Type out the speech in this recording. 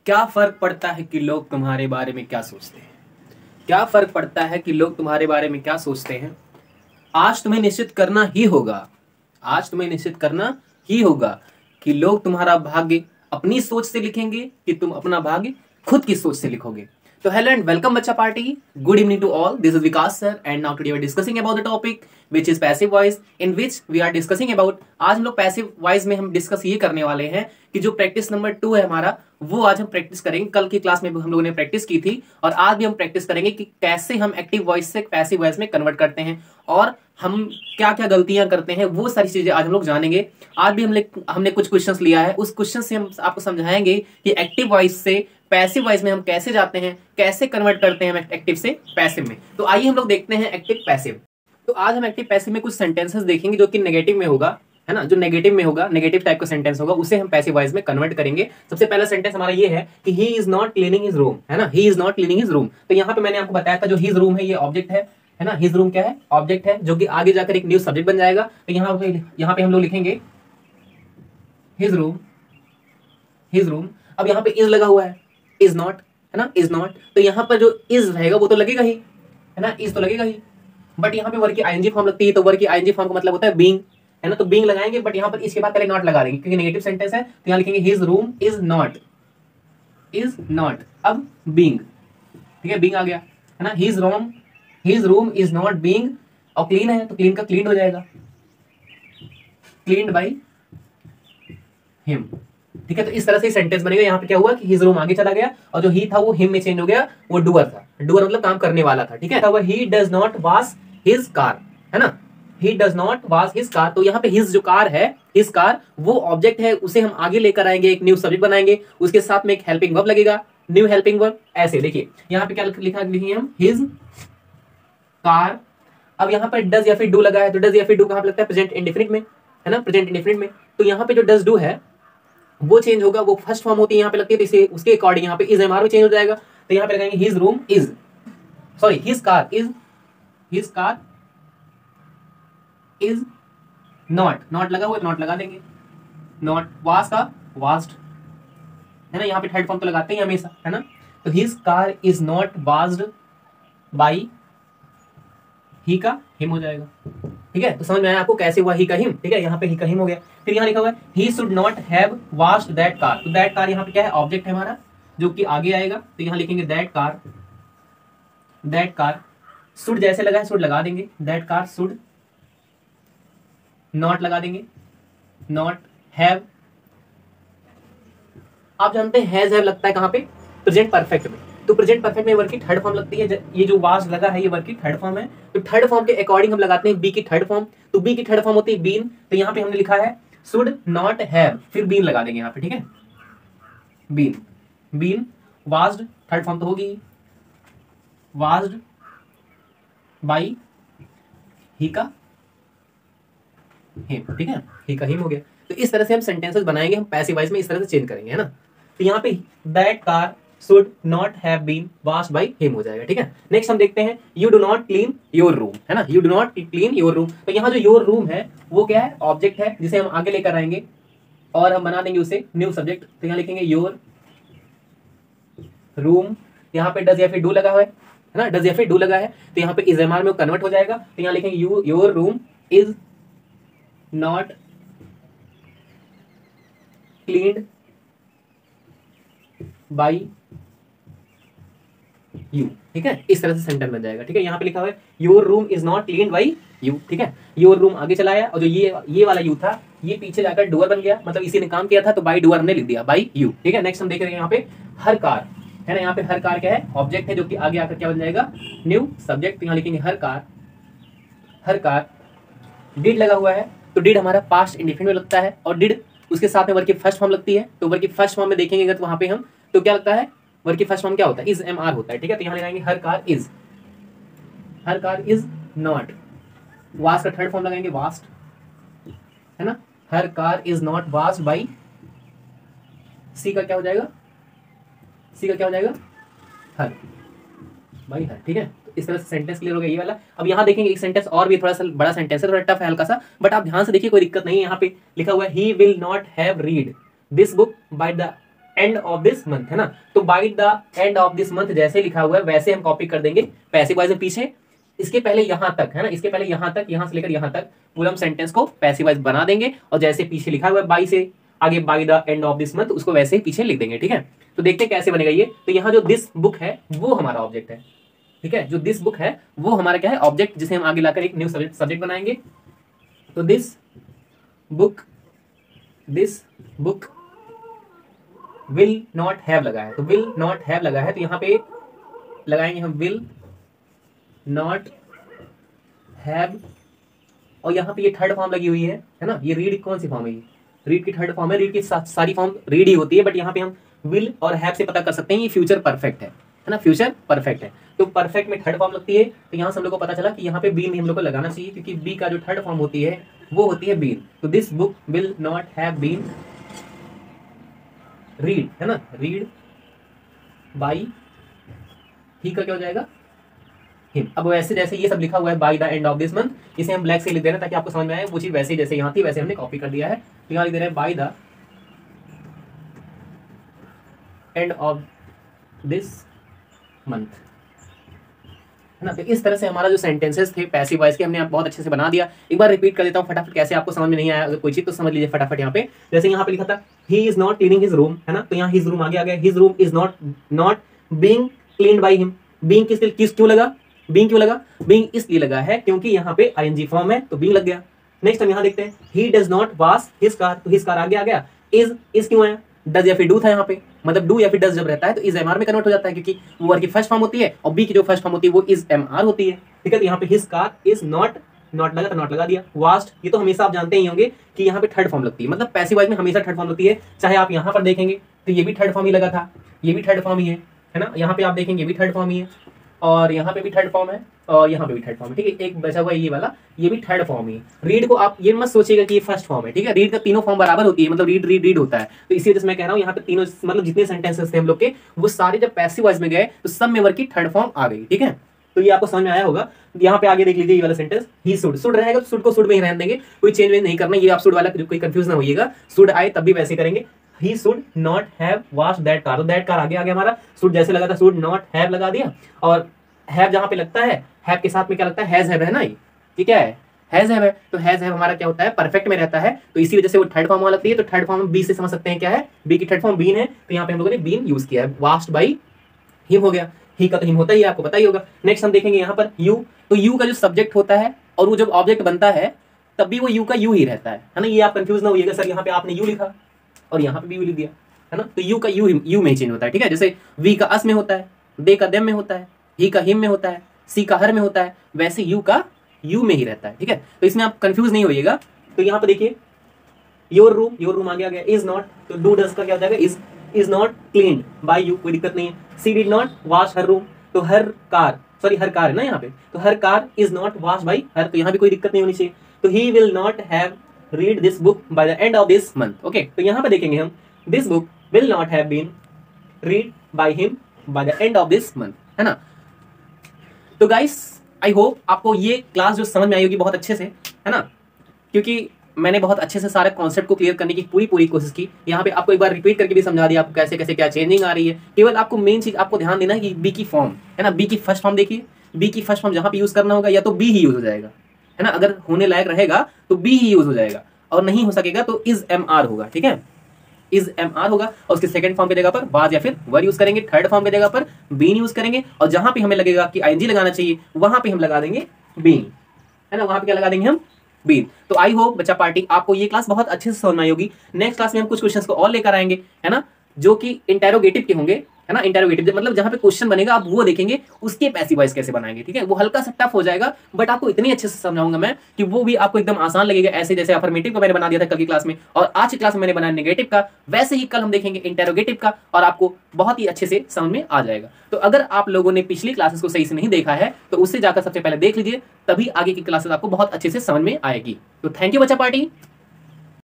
क्या फर्क पड़ता है कि लोग तुम्हारे बारे में क्या सोचते हैं? क्या फर्क पड़ता है कि लोग तुम्हारे बारे में क्या सोचते हैं? आज तुम्हें निश्चित करना ही होगा, आज तुम्हें निश्चित करना ही होगा कि लोग तुम्हारा भाग्य अपनी सोच से लिखेंगे कि तुम अपना भाग्य खुद की सोच से लिखोगे। तो हेलो एंड वेलकम बच्चा party, good evening to all. This is Vikas sir and now today we are discussing about the topic which is passive voice, in which we are discussing about. आज हम लोग पैसिव वॉइस में हम discuss ये करने वाले हैं कि जो प्रैक्टिस नंबर 2 है हमारा, वो आज हम प्रैक्टिस करेंगे। कल की क्लास में हम लोगों ने प्रैक्टिस की थी और आज भी हम प्रैक्टिस करेंगे कि कैसे हम एक्टिव वॉइस से पैसिव वॉइस में कन्वर्ट करते हैं और हम क्या क्या गलतियां करते हैं, वो सारी चीजें आज हम लोग जानेंगे। आज भी हमने कुछ क्वेश्चंस लिया है, उस क्वेश्चन से हम आपको समझाएंगे कि एक्टिव वॉइस से पैसिव वॉइस में हम कैसे जाते हैं, कैसे कन्वर्ट करते हैं एक्टिव से पैसिव में। तो आइए हम लोग देखते हैं एक्टिव पैसिव। तो आज हम एक्टिव पैसिव में कुछ सेंटेंसेस देखेंगे जो कि नेगेटिव में होगा, है ना। जो नेगेटिव में होगा, नेगेटिव टाइप का सेंटेंस होगा, उसे हम पैसिव वॉइस में कन्वर्ट करेंगे। सबसे पहला सेंटेंस हमारा ये है कि he is not cleaning his room, है ना। He is not cleaning his room. तो यहाँ पे मैंने आपको बताया था जो हिज रूम है ये ऑब्जेक्ट है ना। हिज रूम क्या है? ऑब्जेक्ट है, जो कि आगे जाकर एक न्यू सब्जेक्ट बन जाएगा। तो यहाँ पे हम लोग लिखेंगे हिज रूम, हिज रूम। अब यहाँ पे इज लगा हुआ है, इज नॉट, है ना, इज नॉट। तो यहाँ पर जो इज रहेगा वो तो लगेगा ही, है ना, इज तो लगेगा ही। बट यहाँ पे वर्ब की आईएनजी फॉर्म लगती है, तो वर्ब की आईएनजी फॉर्म का मतलब होता है बीइंग, है ना। तो बीइंग लगाएंगे, बट यहाँ पर इसके बाद पहले नॉट लगा देंगे क्योंकि नेगेटिव सेंटेंस है। तो यहाँ लिखेंगे his room is not, is not. अब बीइंग, ठीक है, बीइंग आ गया, है ना। His room is not being, और क्लीन है तो क्लीन का क्लीन हो जाएगा, क्लीन्ड बाय हिम, ठीक है। तो इस तरह से सेंटेंस बनेगा। यहाँ पे क्या हुआ कि हिज रूम आगे चला गया और जो ही था वो हिम में चेंज हो गया, वो डूअर था। डूअर मतलब काम करने वाला था, ठीक है। तो he does not wash his car, है ना, he does not wash his car. तो यहाँ पे हिज जो कार है, हिज कार, वो ऑब्जेक्ट है, उसे हम आगे लेकर आएंगे, एक न्यू सब्जेक्ट बनाएंगे, उसके साथ में एक हेल्पिंग वर्ब लगेगा, न्यू हेल्पिंग वर्ब। ऐसे देखिए यहाँ पे क्या लिखेंगे हम, हिज कार। अब यहाँ पर डज या फिर डू लगा है, तो डज या फिर डू कहाँ पे लगता है? प्रेजेंट इंडेफिनिट में, है ना, प्रेजेंट इंडेफिनिट में। तो यहाँ पे जो डज डू है वो चेंज होगा, वो फर्स्ट फॉर्म होती है यहाँ पे लगती है, तो इसे उसके अकॉर्डिंग यहाँ पे इज एमआर में चेंज हो जाएगा। तो यहाँ पे लगाएंगे his room is, sorry his car is, his car is not, not लगा हुआ नॉट लगा देंगे, नॉट। वास्ट का वास्ट, है ना, यहाँ पे थर्ड फॉर्म तो लगाते हैं हमेशा, है ना। तो his car is not washed by, he का हिम हो जाएगा, ठीक है। तो समझ में आया आपको कैसे हुआ ही का हिम, ठीक है। यहाँ पे ही का हिम हो गया। फिर यहाँ लिखा हुआ है he should not have washed that car. तो दैट कार यहाँ पे क्या है? ऑब्जेक्ट है हमारा, जो कि आगे आएगा। तो यहाँ लिखेंगे that car, that car. Should जैसे लगा है शुड लगा देंगे, दैट कार शुड। नॉट लगा देंगे, नॉट। हैव, आप जानते हैं हैज हैव लगता है कहाँ पे? प्रेजेंट परफेक्ट में। तो प्रेजेंट परफेक्ट में वर्ब की थर्ड फॉर्म लगती है। ये जो वाज लगा है ये वर्ब की थर्ड फॉर्म है। तो थर्ड फॉर्म के अकॉर्डिंग हम लगाते हैं बी की थर्ड फॉर्म। तो बी की थर्ड फॉर्म होती है बीन। तो यहाँ पे हमने लिखा है शुड नॉट हैव, फिर बीन लगा देंगे यहाँ पे, ठीक है। Been, been. Washed third form तो होगी, वाज्ड बाई ही का हिम, ठीक है, ही का हिम हो गया। तो इस तरह से हम सेंटेंसेस बनाएंगे, हम पैसिव वॉइस में इस तरह से चेंज करेंगे, है ना। तो यहाँ पे that car should not have been washed by him हो जाएगा, ठीक है। नेक्स्ट हम देखते हैं you do not clean your room, है ना, you do not clean your room। तो यहाँ जो your room है वो क्या है? ऑब्जेक्ट है, जिसे हम आगे लेकर आएंगे और हम बना देंगे उसे न्यू सब्जेक्ट। तो यहाँ लिखेंगे your room। यहाँ पे डज या फिर डू लगा हुआ है ना, डज या फिर डू लगा है, तो यहाँ पे इज एमआर में कन्वर्ट हो जाएगा। तो यहाँ लिखेंगे your room is not cleaned by you, ठीक है। इस तरह से सेंटेंस बन जाएगा, ठीक है। यहाँ पे लिखा हुआ है your room is not clean by you, ठीक है। योर रूम आगे चलाया और जो ये वाला यू था ये पीछे जाकर डूअर बन गया, मतलब इसी ने काम किया था, तो बाई डूअर हमने लिख दिया, बाई यू, ठीक है। नेक्स्ट हम देख रहे हैं यहाँ पे हर कार, है ना। यहाँ पे हर कार क्या है? ऑब्जेक्ट है, जो कि आगे आकर क्या बन जाएगा? New subject. यहाँ लिखेंगे हर कार, हर कार। डिड लगा हुआ है, तो डिड हमारा पास्ट इंडेफिनिट में लगता है और डिड उसके साथ में वर्ब की फर्स्ट फॉर्म लगती है। तो वर्ब की फर्स्ट फॉर्म में देखेंगे अगर तो वहां पे हम, तो क्या लगता है? वर्ब की फर्स्ट फॉर्म क्या होता है? इज एमआर होता है, ठीक है। तो यहाँ लगाएंगे her car is, her car is not. Washed का थर्ड फॉर्म लगाएंगे वास्ट, है ना। Her car is not washed by, she का क्या हो जाएगा? सी का क्या हो जाएगा? हर बाई हर, ठीक है। तो इस तरह से सेंटेंस क्लियर हो गया ये वाला। अब यहाँ देखेंगे एक सेंटेंस और भी थोड़ा सा बड़ा सेंटेंस है, थोड़ा टफ है हल्का सा, बट आप ध्यान से देखिए कोई दिक्कत नहीं है। यहाँ पे लिखा हुआ है ही will not have read this book by the end of this month, है ना। तो bye the end of this month जैसे लिखा हुआ है वैसे हम कॉपी कर देंगे पैसिव वॉइस में पीछे, इसके पहले यहां तक, है ना, इसके पहले यहां तक, यहां से लेकर यहां तक पूरा हम सेंटेंस को पैसिव वॉइस बना देंगे, और जैसे पीछे लिखा हुआ है बाई से आगे bye the end of this month उसको वैसे ही पीछे लिख देंगे, ठीक है। तो देखते हैं कैसे बनेगा ये। तो यहाँ जो दिस बुक है वो हमारा ऑब्जेक्ट है, ठीक है, जो दिस बुक है वो हमारा क्या है, ऑब्जेक्ट, जिसे हम आगे लाकर एक न्यू सब्जेक्ट बनाएंगे। तो this book will not have लगा है, तो विल नॉट हैव लगा है, तो यहाँ पे लगाएंगे हम विल नॉट हैव, और यहाँ पे ये थर्ड फॉर्म लगी हुई है ना। ये रीड कौन सी फॉर्म है, ये रीड की थर्ड फॉर्म है। रीड की सारी फॉर्म रीड ही होती है, बट यहाँ पे हम विल और हैव से पता कर सकते हैं ये फ्यूचर परफेक्ट है ना, फ्यूचर परफेक्ट है। तो परफेक्ट में थर्ड फॉर्म लगती है, तो यहाँ से हम लोग को पता चला कि यहाँ पे बीन हम लोग को लगाना चाहिए, क्योंकि बी का जो थर्ड फॉर्म होती है वो होती है बीन। तो this book will not have been read, है ना, रीड बाई, ठीक है, क्या हो जाएगा, हिम। अब वैसे जैसे ये सब लिखा हुआ है bye the end of this month, इसे हम ब्लैक से लिख दे रहे हैं ताकि आपको समझ में आए। वो चीज वैसे जैसे यहाँ थी वैसे हमने कॉपी कर दिया है। तो यहाँ लिख दे रहे हैं bye the end of this month, है ना। तो इस तरह से हमारा जो सेंटेंसेस थे पैसिव वॉइस के हमने बहुत अच्छे से बना दिया। एक बार रिपीट कर देता हूँ फटाफट, कैसे आपको समझ में नहीं आया अगर कोई चीज तो समझ लीजिए फटाफट। यहाँ पे जैसे यहाँ पे लिखा था he is not cleaning his room, है ना, तो यहाँ हिज रूम आगे आ गया, his room is not being cleaned by him. Being किस क्यों लगा, बीइंग क्यों लगा, बीइंग इसलिए लगा है क्योंकि यहाँ पे आईएनजी फॉर्म है तो बीइंग लग गया। नेक्स्ट हम यहाँ देखते हैं he does not wash his car, तो हिज कार आगे आ गया। इज क्यों आया, डज या फिर डू था यहाँ पे, मतलब डू या फिर डज जब रहता है तो इज एमआर में कन्वर्ट हो जाता है, क्योंकि वो वर्ड की फर्स्ट फॉर्म होती है और बी की जो फर्स्ट फॉर्म होती है वो इज एमआर होती है, ठीक है। तो यहाँ पे हिज कार इज नॉट लगा तो नॉट लगा दिया। वास्ट, ये तो हमेशा आप जानते ही होंगे कि यहाँ पे थर्ड फॉर्म लगती है, मतलब पैसिव वॉइस में हमेशा थर्ड फॉर्म लगती है। चाहे आप यहाँ पर देखेंगे तो ये भी थर्ड फॉर्म ही लगा था, ये भी थर्ड फॉर्म ही है ना, यहाँ पे आप देखेंगे ये भी थर्ड फॉर्म ही है, और यहाँ पे भी थर्ड फॉर्म है, और यहाँ पे भी थर्ड फॉर्म है, ठीक है। एक बचा हुआ ये वाला, ये भी थर्ड फॉर्म ही है। रीड को आप ये मत सोचिएगा कि ये फर्स्ट फॉर्म है, ठीक है। रीड का तीनों फॉर्म बराबर होती है, मतलब रीड रीड रीड होता है। तो इसी वजह से मैं कह रहा हूँ यहाँ पे तीनों, मतलब जितने सेंटेंसेस थे हम लोग के वो सारे जब पैसिव वॉइस में गए तो सब में वर्ड की थर्ड फॉर्म आ गई, ठीक है। तो ये आपको समझ में आया होगा। यहाँ पे आगे देख लीजिए ये वाला सेंटेंस, ही शुड रहेगा तो शुड को शुड में ही रहने देंगे, कोई चेंज नहीं करना। ये आप शुड वाला कोई कंफ्यूज ना होइएगा, शुड आए तब भी वैसे करेंगे। He should not have washed that car, तो that car आगे आ गया हमारा, शुड जैसे लगा था शुड नॉट हैव लगा दिया, और हैव जहां पे लगता है हैव के साथ में क्या लगता है, हैज हैव है ना, ये क्या है, हैज हैव है। तो हैज हैव हमारा क्या होता है, परफेक्ट में रहता है, तो इसी वजह से वो थर्ड फॉर्म में लगती है। तो थर्ड फॉर्म बी से समझ सकते हैं क्या है, बी की थर्ड फॉर्म बीन है, तो यहाँ पे हम लोगों ने बीन यूज किया है। वाश्ड बाई हिम हो गया, ही का तो हिम होता ही है, आपको पता ही होगा। नेक्स्ट हम देखेंगे यहाँ पर यू, तो यू का जो सब्जेक्ट होता है और वो जब ऑब्जेक्ट बनता है तब भी वो यू का यू ही रहता है ना। ये आप कंफ्यूज ना होइएगा, सर यहाँ पे आपने यू लिखा और यहाँ पे भी यू लिख दिया, है ना। तो यू का यू में चेंज होता है, ठीक है। जैसे वी का अस में होता है, दे का देम में होता है, ही का हिम में होता है, सी का हर में होता है, वैसे यू का यू में ही रहता है, ठीक है। तो इसमें आप कंफ्यूज नहीं होइएगा। तो यहाँ पे देखिए योर रूम आगे आ गया, इज नॉट, तो डू डज का क्या हो जाएगा, is not cleaned by you, कोई दिक्कत नहीं है। She did not wash her room, तो हर कार है ना यहाँ पे, तो her car is not wash by her, तो यहाँ भी कोई दिक्कत नहीं होनी चाहिए। तो he will not have read this book by the end of this month, okay. तो यहाँ पे देखेंगे हम this book will not have been read by him by the end of this month, है ना। तो गाइस आई होप आपको ये क्लास जो समझ में आई होगी बहुत अच्छे से, है ना, क्योंकि मैंने बहुत अच्छे से सारे कॉन्सेप्ट को क्लियर करने की पूरी कोशिश की। यहाँ पे आपको एक बार रिपीट करके भी समझा दिया आपको कैसे कैसे क्या चेंजिंग आ रही है। केवल आपको मेन चीज आपको ध्यान देना है कि बी की फॉर्म, है ना, बी की फर्स्ट फॉर्म देखिए, बी की फर्स्ट फॉर्म जहां पे यूज करना होगा या तो बी ही यूज हो जाएगा, है ना। अगर होने लायक रहेगा तो बी ही यूज हो जाएगा, और नहीं हो सकेगा तो इज एम आर होगा, ठीक है, इज एम आर होगा। और उसके सेकंड फॉर्म की जगह पर वाज या फिर वर यूज करेंगे, थर्ड फॉर्म की जगह पर बीन यूज करेंगे, और जहां पे हमें लगेगा कि आईएनजी लगाना चाहिए वहां पे हम लगा देंगे बीन, है ना, वहां पे क्या लगा देंगे हम, बीन। तो आई होप बच्चा पार्टी आपको ये क्लास बहुत अच्छे से समझ में आई होगी। नेक्स्ट क्लास में हम कुछ क्वेश्चंस को और लेकर आएंगे, है ना, जो कि इंटेरोगेटिव के होंगे, है ना। इंटेरोगेटिव मतलब जहां पे क्वेश्चन बनेगा आप वो देखेंगे, उसके पैसिव वॉइस कैसे बनाएंगे, ठीक है। वो हल्का सा टफ हो जाएगा बट आपको इतनी अच्छे से समझाऊंगा मैं कि वो भी आपको एकदम आसान लगेगा। ऐसे जैसे अफर्मेटिव का मैंने बना दिया था कल की क्लास में, और आज की क्लास में मैंने बनाया नेगेटिव का, वैसे ही कल हम देखेंगे इंटेरोगेटिव का, और आपको बहुत ही अच्छे से समझ में आ जाएगा। तो अगर आप लोगों ने पिछली क्लासेस को सही से नहीं देखा है तो उससे जाकर सबसे पहले देख लीजिए, तभी आगे की क्लासेस आपको बहुत अच्छे से समझ में आएगी। तो थैंक यू बच्चा पार्टी।